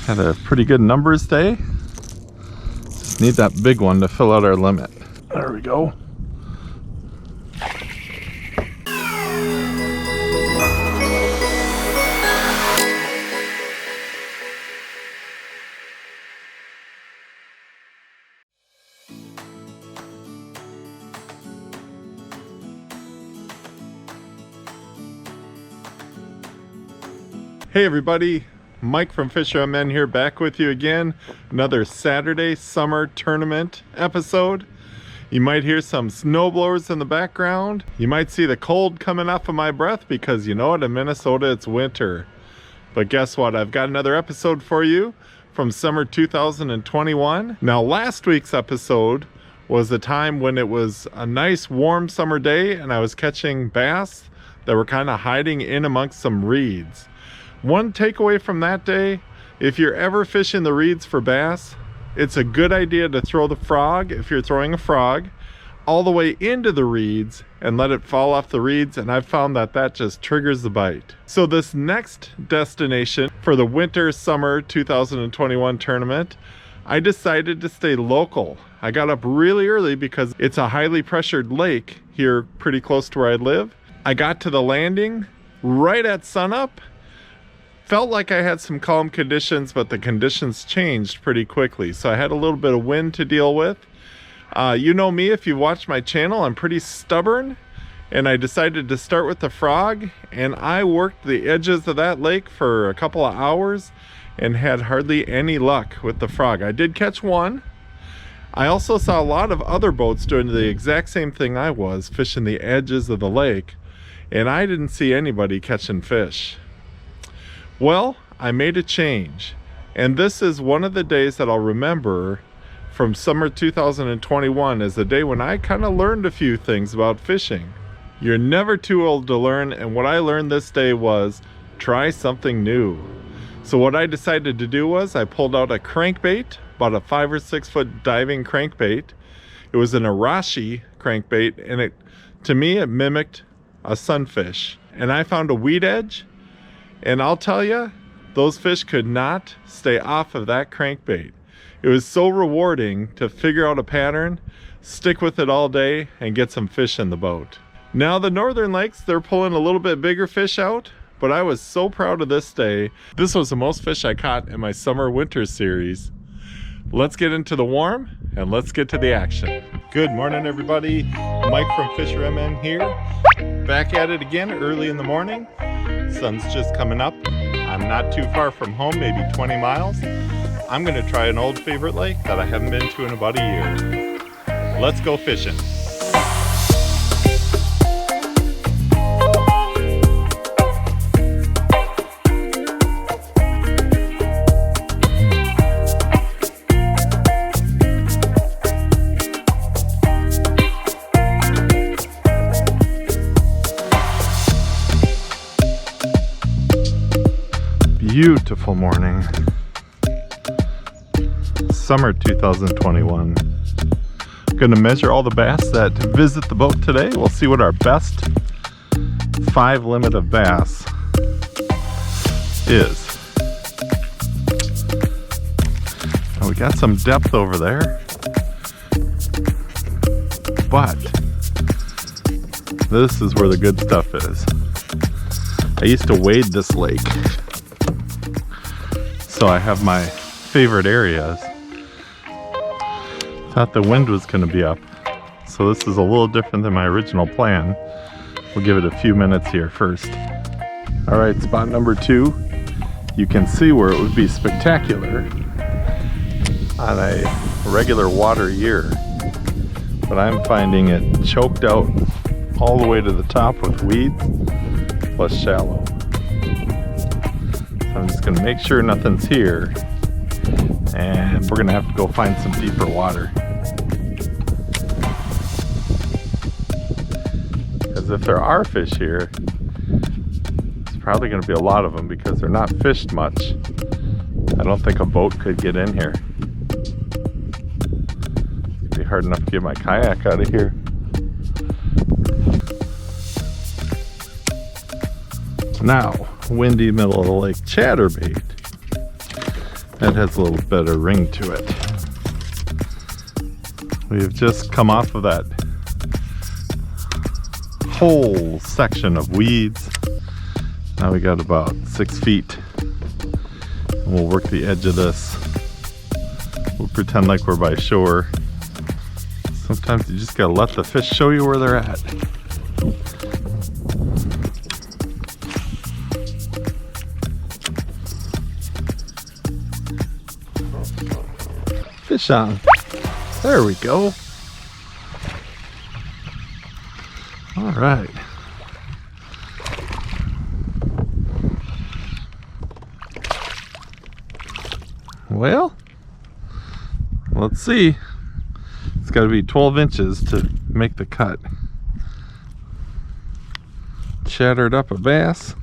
Had a pretty good numbers day. Just need that big one to fill out our limit. There we go. Hey everybody, Mike from FisherMN here, back with you again. Another Saturday summer tournament episode. You might hear some snowblowers in the background. You might see the cold coming off of my breath because you know what, in Minnesota it's winter. But guess what, I've got another episode for you from summer 2021. Now last week's episode was the time when it was a nice warm summer day and I was catching bass that were kind of hiding in amongst some reeds. One takeaway from that day, if you're ever fishing the reeds for bass, it's a good idea to throw the frog, if you're throwing a frog, all the way into the reeds and let it fall off the reeds, and I've found that that just triggers the bite. So this next destination for the winter summer 2021 tournament, I decided to stay local. I got up really early because it's a highly pressured lake here pretty close to where I live. I got to the landing right at sunup. Felt like I had some calm conditions, but the conditions changed pretty quickly. So I had a little bit of wind to deal with. You know me, if you watch my channel, I'm pretty stubborn. And I decided to start with the frog. And I worked the edges of that lake for a couple of hours and had hardly any luck with the frog. I did catch one. I also saw a lot of other boats doing the exact same thing I was, fishing the edges of the lake. And I didn't see anybody catching fish. Well, I made a change, and this is one of the days that I'll remember from summer 2021 as the day when I kind of learned a few things about fishing. You're never too old to learn, and what I learned this day was try something new. So what I decided to do was I pulled out a crankbait, about a 5 or 6 foot diving crankbait. It was an Arashi crankbait, and to me it mimicked a sunfish. And I found a weed edge. And I'll tell you, those fish could not stay off of that crankbait. It was so rewarding to figure out a pattern, stick with it all day, and get some fish in the boat. Now the northern lakes, they're pulling a little bit bigger fish out, but I was so proud of this day. This was the most fish I caught in my summer-winter series. Let's get into the warm, and let's get to the action. Good morning, everybody. Mike from FisherMN here. Back at it again early in the morning. Sun's just coming up. I'm not too far from home, maybe 20 miles. I'm gonna try an old favorite lake that I haven't been to in about a year. Let's go fishing. Beautiful morning. Summer 2021. Going to measure all the bass that visit the boat today. We'll see what our best 5 limit of bass is. Now we got some depth over there, but this is where the good stuff is. I used to wade this lake, so I have my favorite areas. Thought the wind was going to be up, so this is a little different than my original plan. We'll give it a few minutes here first. All right, spot number 2. You can see where it would be spectacular on a regular water year, but I'm finding it choked out all the way to the top with weeds plus shallow. I'm just going to make sure nothing's here, and we're going to have to go find some deeper water. Because if there are fish here, there's probably going to be a lot of them because they're not fished much. I don't think a boat could get in here. It'd be hard enough to get my kayak out of here. Now, windy middle of the lake chatterbait. That has a little bit of ring to it. We've just come off of that whole section of weeds. Now we got about 6 feet. And we'll work the edge of this. We'll pretend like we're by shore. Sometimes you just gotta let the fish show you where they're at. Fish on. There we go. All right. Well, let's see. It's got to be 12 inches to make the cut. Shattered up a bass.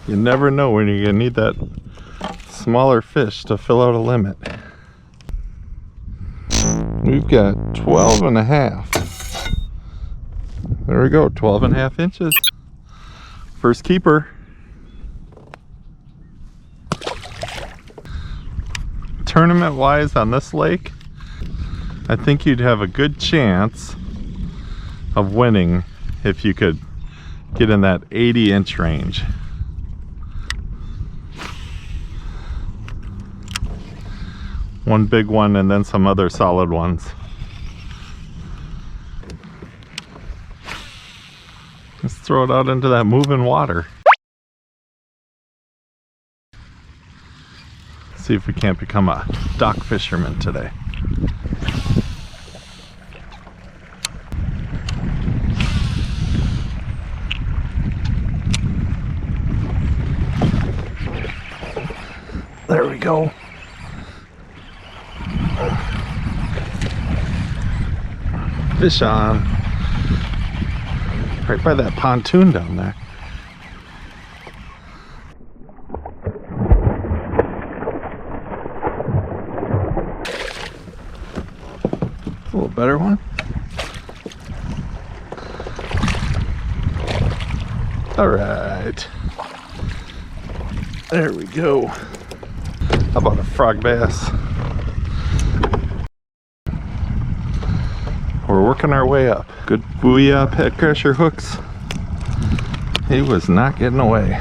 You never know when you're going to need that smaller fish to fill out a limit. We've got 12 and a half. There we go, 12 and a half inches. First keeper. Tournament wise on this lake, I think you'd have a good chance of winning if you could get in that 80-inch range. One big one and then some other solid ones. Let's throw it out into that moving water. See if we can't become a dock fisherman today. There we go. Fish on. Right by that pontoon down there. A little better one. All right. There we go. How about a frog bass? We're working our way up. Good booyah pet crusher hooks. He was not getting away.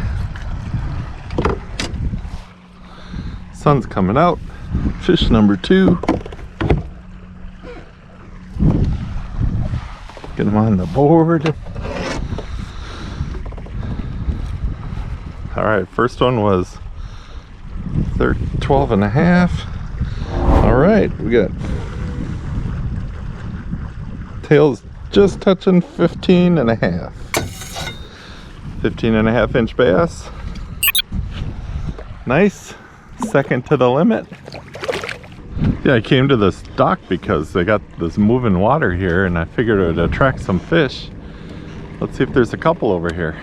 Sun's coming out. Fish number 2. Get him on the board. All right, first one was 12 and a half. All right, we got tails just touching 15 and a half. 15 and a half inch bass. Nice. Second to the limit. Yeah, I came to this dock because they got this moving water here and I figured it would attract some fish. Let's see if there's a couple over here.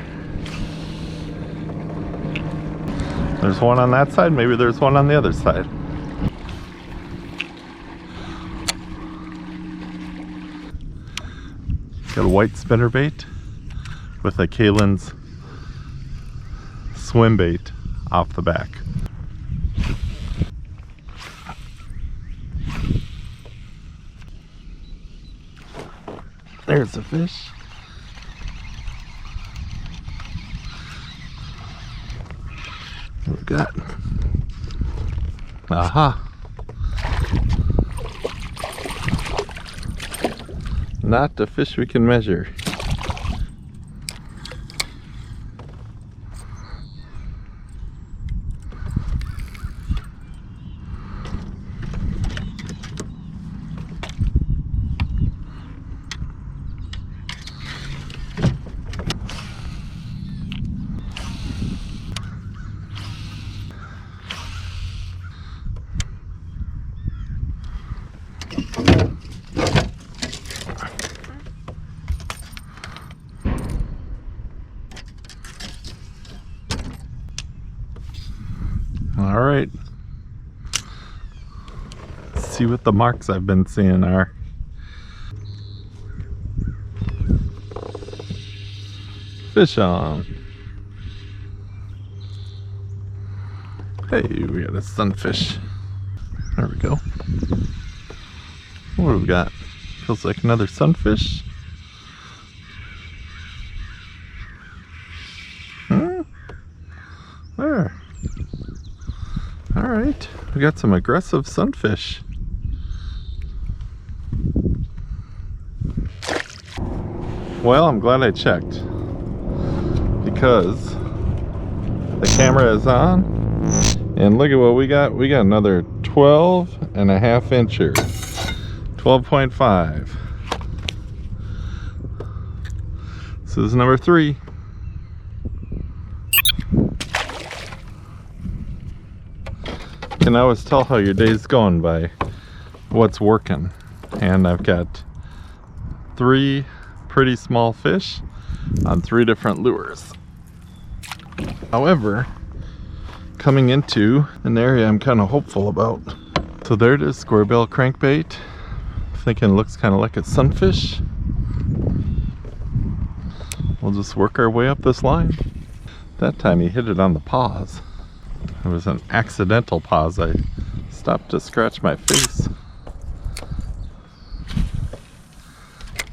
There's one on that side, maybe there's one on the other side. Got a white spinnerbait with a Kalen's swim bait off the back. There's a fish. What we got? Aha. Not the fish we can measure. All right, let's see what the marks I've been seeing are. Fish on. Hey, we got a sunfish. There we go. What do we got? Feels like another sunfish. There. Alright, we got some aggressive sunfish. Well, I'm glad I checked, because the camera is on, and look at what we got. We got another 12.5 incher. 12.5. This is number 3. You can always tell how your day's going by what's working. And I've got 3 pretty small fish on 3 different lures. However, coming into an area I'm kind of hopeful about. So there it is, square bill crankbait. Thinking it looks kind of like a sunfish. We'll just work our way up this line. That time he hit it on the paws. It was an accidental pause. I stopped to scratch my face.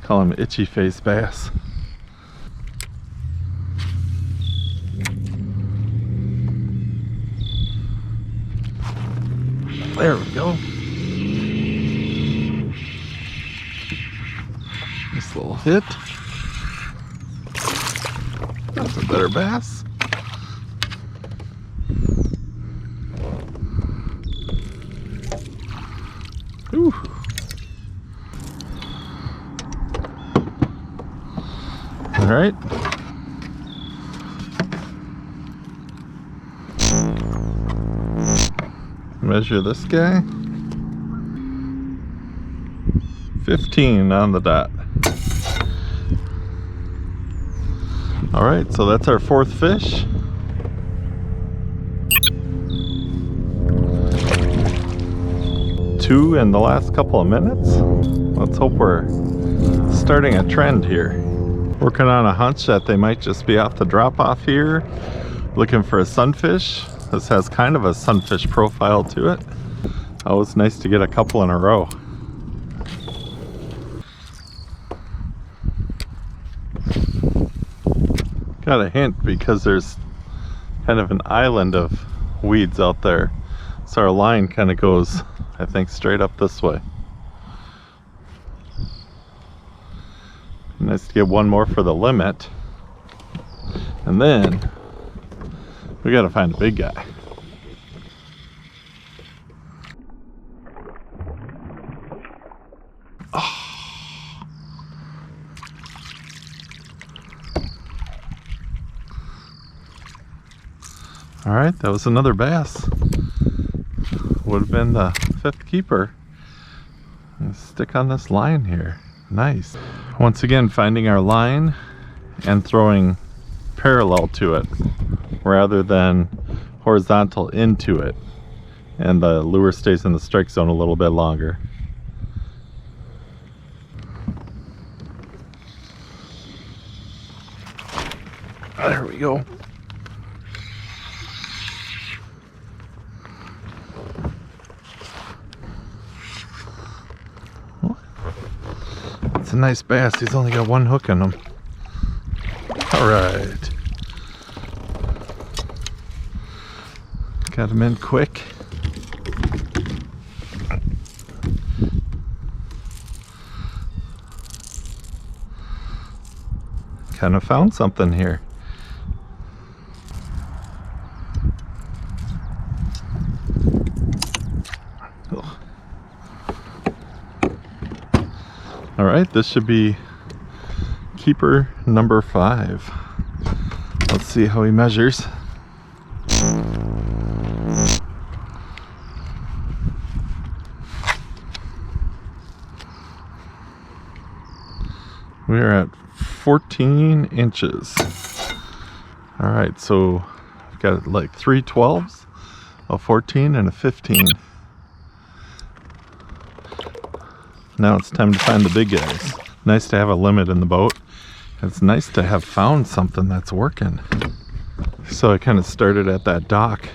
Call him itchy face bass. There we go. Nice little hit. That's a better bass. Ooh. All right. Measure this guy. 15 on the dot. All right, so that's our 4th fish. Two in the last couple of minutes. Let's hope we're starting a trend here. Working on a hunch that they might just be off the drop off here, looking for a sunfish. This has kind of a sunfish profile to it. Oh, it's nice to get a couple in a row. Got a hint because there's kind of an island of weeds out there. So our line kind of goes, I think, straight up this way. Nice to get one more for the limit. And then we gotta find a big guy. Oh. All right, that was another bass. Would have been the 5th keeper. Let's stick on this line here. Nice. Once again, finding our line and throwing parallel to it rather than horizontal into it, and the lure stays in the strike zone a little bit longer. There we go. It's a nice bass. He's only got 1 hook in him. All right. Got him in quick. Kind of found something here. All right, this should be keeper number 5. Let's see how he measures. We are at 14 inches. All right, so I've got like 3 12s, a 14 and a 15. Now it's time to find the big guys. Nice to have a limit in the boat. It's nice to have found something that's working. So I kind of started at that dock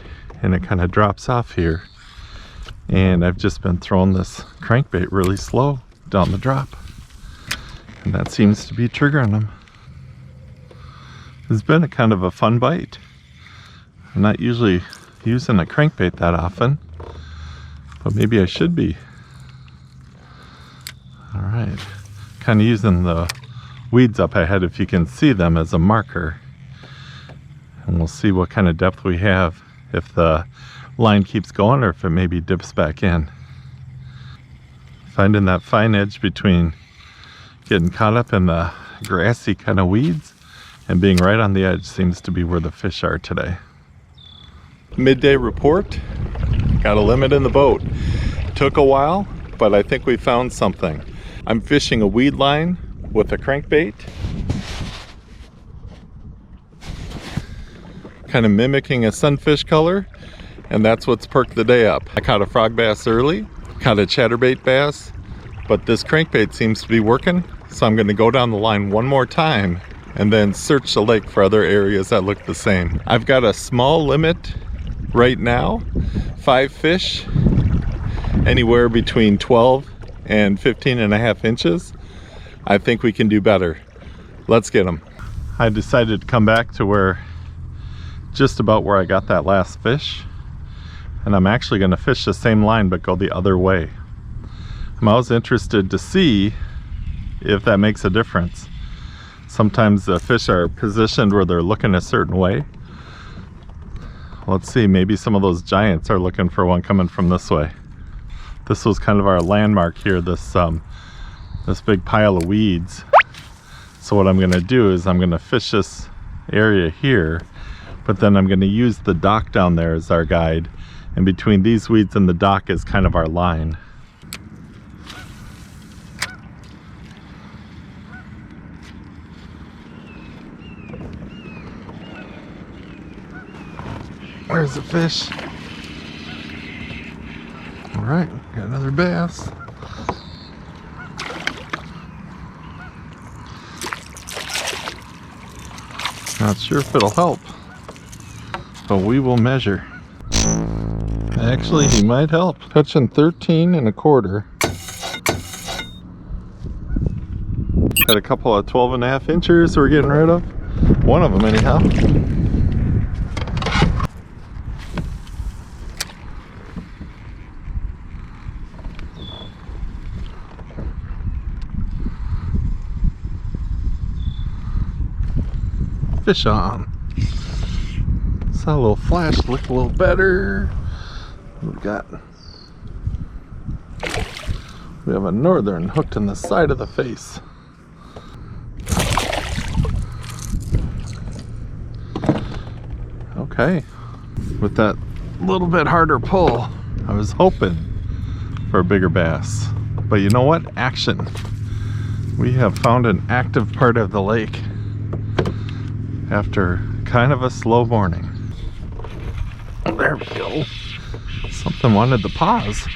and it kind of drops off here. And I've just been throwing this crankbait really slow down the drop, and that seems to be triggering them. It's been a kind of a fun bite. I'm not usually using a crankbait that often, but maybe I should be. All right, kind of using the weeds up ahead, if you can see them, as a marker. And we'll see what kind of depth we have, if the line keeps going or if it maybe dips back in. Finding that fine edge between getting caught up in the grassy kind of weeds and being right on the edge seems to be where the fish are today. Midday report. Got a limit in the boat. Took a while, but I think we found something. I'm fishing a weed line with a crankbait, kind of mimicking a sunfish color, and that's what's perked the day up. I caught a frog bass early, caught a chatterbait bass, but this crankbait seems to be working, so I'm going to go down the line one more time and then search the lake for other areas that look the same. I've got a small limit right now, 5 fish, anywhere between 12 and 15.5 inches. I think we can do better. Let's get them. I decided to come back to where, just about where I got that last fish, and I'm actually going to fish the same line but go the other way. I'm always interested to see if that makes a difference. Sometimes the fish are positioned where they're looking a certain way. Let's see, maybe some of those giants are looking for one coming from this way. This was kind of our landmark here, this big pile of weeds. So what I'm going to do is I'm going to fish this area here, but then I'm going to use the dock down there as our guide, and between these weeds and the dock is kind of our line. Where's the fish? All right, got another bass. Not sure if it'll help, but we will measure. Actually, he might help. Touching 13 1/4. Got a couple of 12.5 inchers we're getting rid of. One of them anyhow. Fish on. Saw a little flash, looked a little better. What we got? We have a northern hooked in the side of the face. Okay, with that little bit harder pull, I was hoping for a bigger bass. But you know what? Action. We have found an active part of the lake after kind of a slow morning. There we go. Something wanted to pause.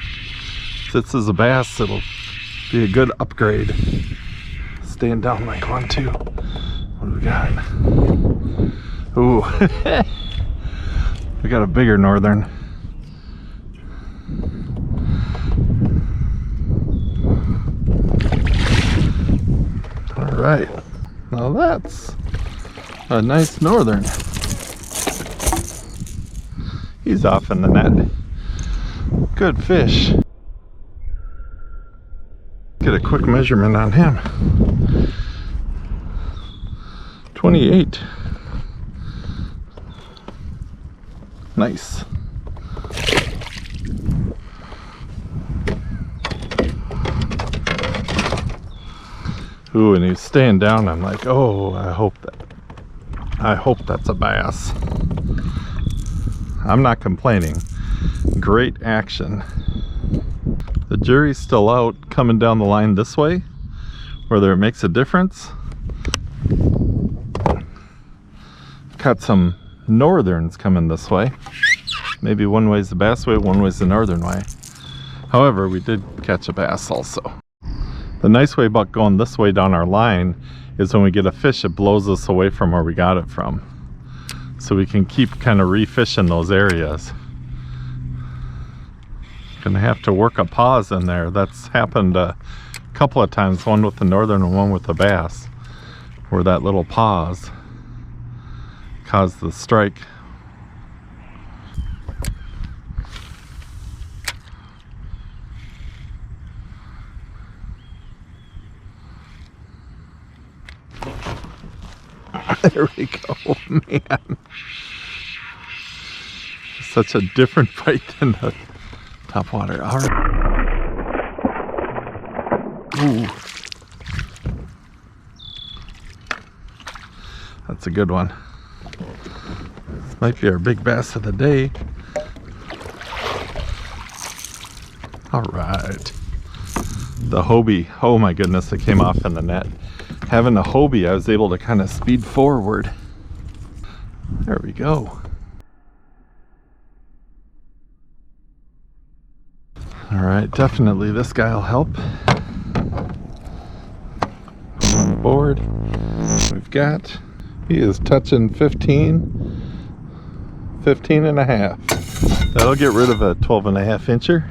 This is a bass, it'll be a good upgrade. Staying down like 1, 2. What do we got? Ooh. We got a bigger northern. All right. Now that's a nice northern. He's off in the net. Good fish. Get a quick measurement on him. 28. Nice. Ooh, and he's staying down. I'm like, oh, I hope that's a bass. I'm not complaining. Great action. The jury's still out coming down the line this way, whether it makes a difference. Got some northerns coming this way. Maybe one way's the bass way, one way's the northern way. However, we did catch a bass also. The nice way about going this way down our line is when we get a fish, it blows us away from where we got it from. So we can keep kind of refishing those areas. Gonna have to work a pause in there. That's happened a couple of times, one with the northern and one with the bass, where that little pause caused the strike. There we go, man. Such a different bite than the topwater. All right. Ooh. That's a good one. This might be our big bass of the day. All right. The Hobie. Oh my goodness, it came off in the net. Having a Hobie, I was able to kind of speed forward. There we go. All right, definitely this guy will help. On the board, we've got, he is touching 15 and a half. That'll get rid of a 12.5 incher.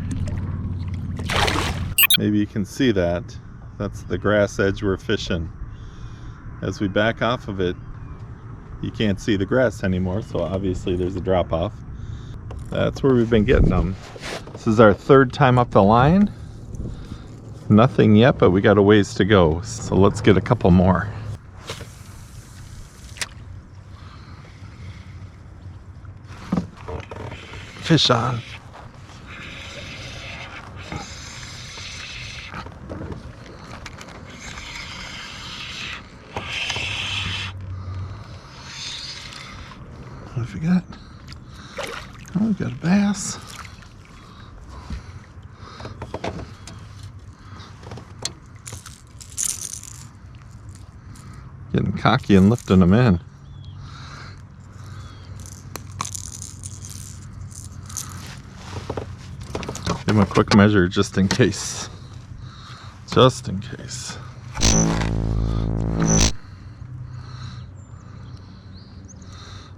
Maybe you can see that. That's the grass edge we're fishing. As we back off of it, you can't see the grass anymore, so obviously there's a drop off. That's where we've been getting them. This is our third time up the line. Nothing yet, but we got a ways to go. So let's get a couple more. Fish on. What have we got? Oh, we got a bass. Getting cocky and lifting them in. Give him a quick measure just in case. Just in case.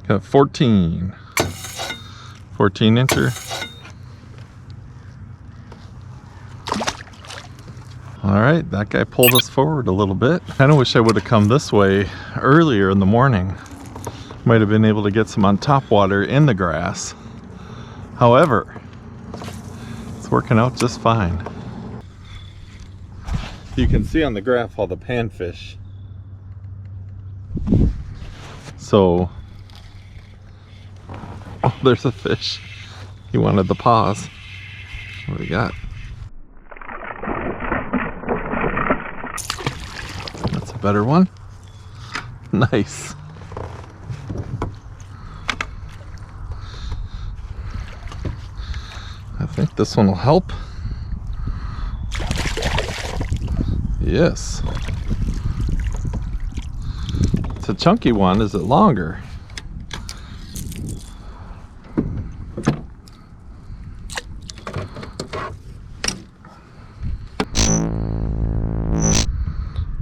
Got 14 incher. All right, that guy pulled us forward a little bit. Kind of wish I would have come this way earlier in the morning. Might have been able to get some on top water in the grass. However, it's working out just fine. You can see on the graph all the panfish. So, oh, there's a fish. He wanted the pause. What do we got? That's a better one. Nice. I think this one will help. Yes. It's a chunky one. Is it longer?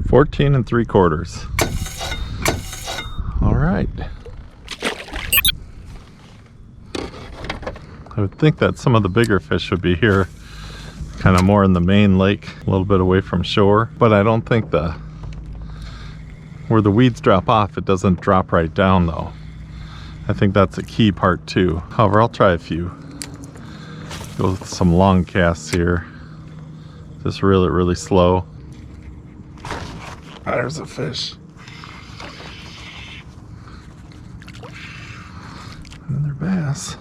$14 3/4. All right. I would think that some of the bigger fish would be here, kind of more in the main lake, a little bit away from shore, but I don't think where the weeds drop off, it doesn't drop right down though. I think that's a key part too. However, I'll try a few. Go with some long casts here. Just reel it really slow. There's a fish. Another bass.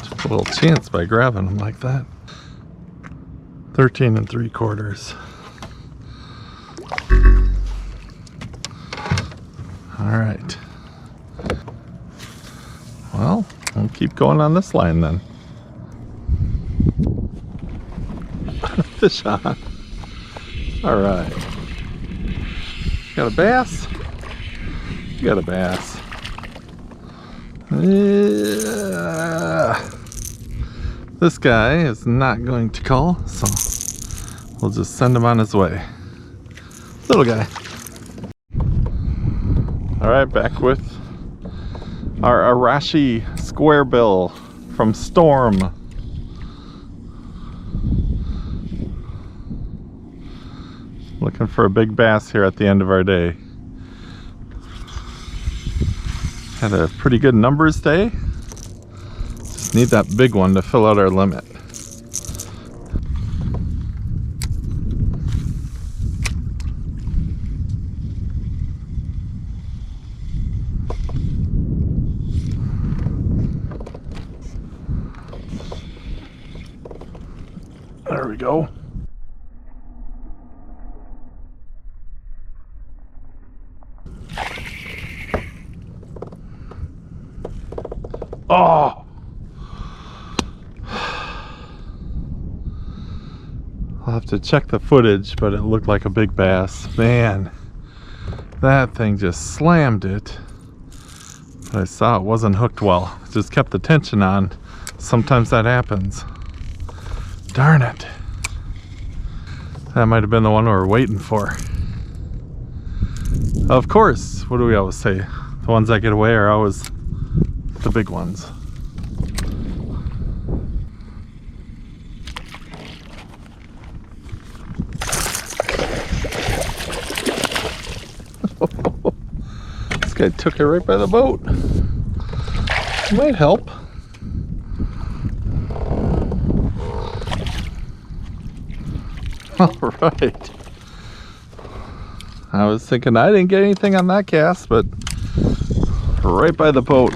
Took a little chance by grabbing them like that. 13 3/4. All right. Well, we'll keep going on this line then. Fish on. All right. Got a bass? You got a bass. This guy is not going to call, so we'll just send him on his way. Little guy. All right, back with our Arashi square bill from Storm. Looking for a big bass here at the end of our day. Had a pretty good numbers day. Just need that big one to fill out our limit. There we go. Oh! I'll have to check the footage, but it looked like a big bass. Man, that thing just slammed it. But I saw it wasn't hooked well. It just kept the tension on. Sometimes that happens. Darn it. That might have been the one we were waiting for. Of course, what do we always say? The ones that get away are always the big ones. This guy took it right by the boat. Might help. All right. I was thinking I didn't get anything on that cast, but right by the boat.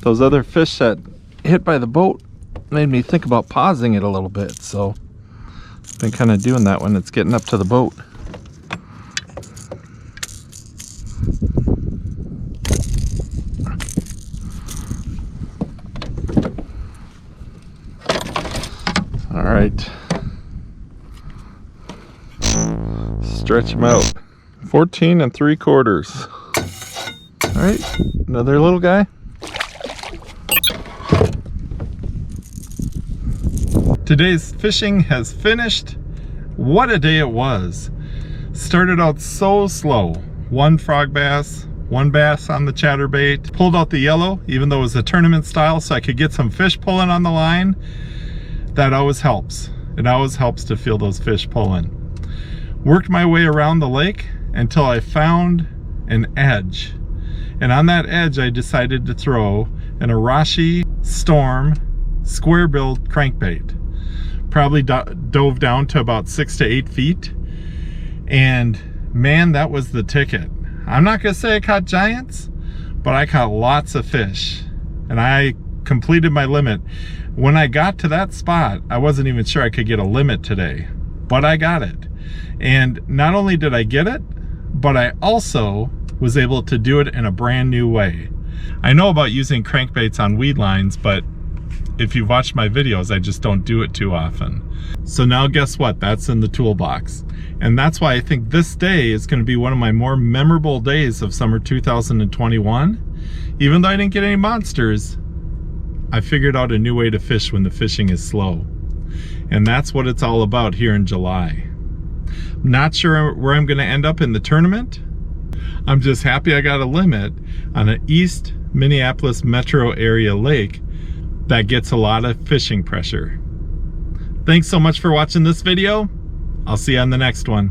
Those other fish that hit by the boat made me think about pausing it a little bit, so I've been kind of doing that when it's getting up to the boat. All right. Stretch them out. 14 3/4. All right, another little guy. Today's fishing has finished. What a day it was. Started out so slow. One frog bass, one bass on the chatterbait. Pulled out the yellow, even though it was a tournament style, so I could get some fish pulling on the line. That always helps. It always helps to feel those fish pulling. Worked my way around the lake until I found an edge. And on that edge, I decided to throw an Arashi Storm square-billed crankbait. Probably dove down to about 6 to 8 feet. And man, that was the ticket. I'm not gonna say I caught giants, but I caught lots of fish. And I completed my limit. When I got to that spot, I wasn't even sure I could get a limit today, but I got it. And not only did I get it, but I also was able to do it in a brand new way. I know about using crankbaits on weed lines, but if you've watched my videos, I just don't do it too often. So now guess what? That's in the toolbox. And that's why I think this day is going to be one of my more memorable days of summer 2021. Even though I didn't get any monsters, I figured out a new way to fish when the fishing is slow. And that's what it's all about here in July. Not sure where I'm going to end up in the tournament. I'm just happy I got a limit on an East Minneapolis metro area lake that gets a lot of fishing pressure. Thanks so much for watching this video. I'll see you on the next one.